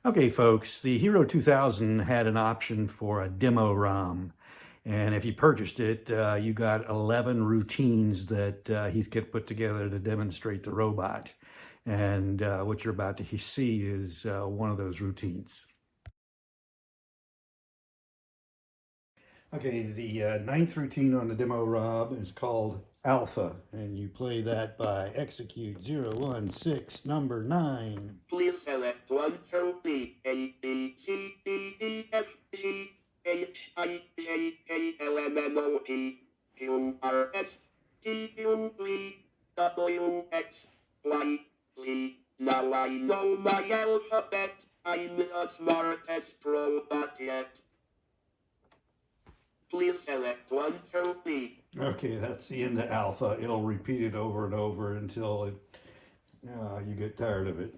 Okay, folks, the Hero 2000 had an option for a demo ROM. And if you purchased it, you got 11 routines that Heathkit put together to demonstrate the robot. And what you're about to see is one of those routines. Okay, the ninth routine on the demo ROM is called Alpha, and you play that by execute 016 number 9. Please select 1 through B, A, B, C, D, E, F, G, H, I, J, K, L, M, N, O, P, Q, R, S, T, U, V, W, X, Y, Z. Now I know my alphabet. I'm the smartest robot yet. Please select 1 through B. Okay, that's the end of Alpha. It'll repeat it over and over until you get tired of it.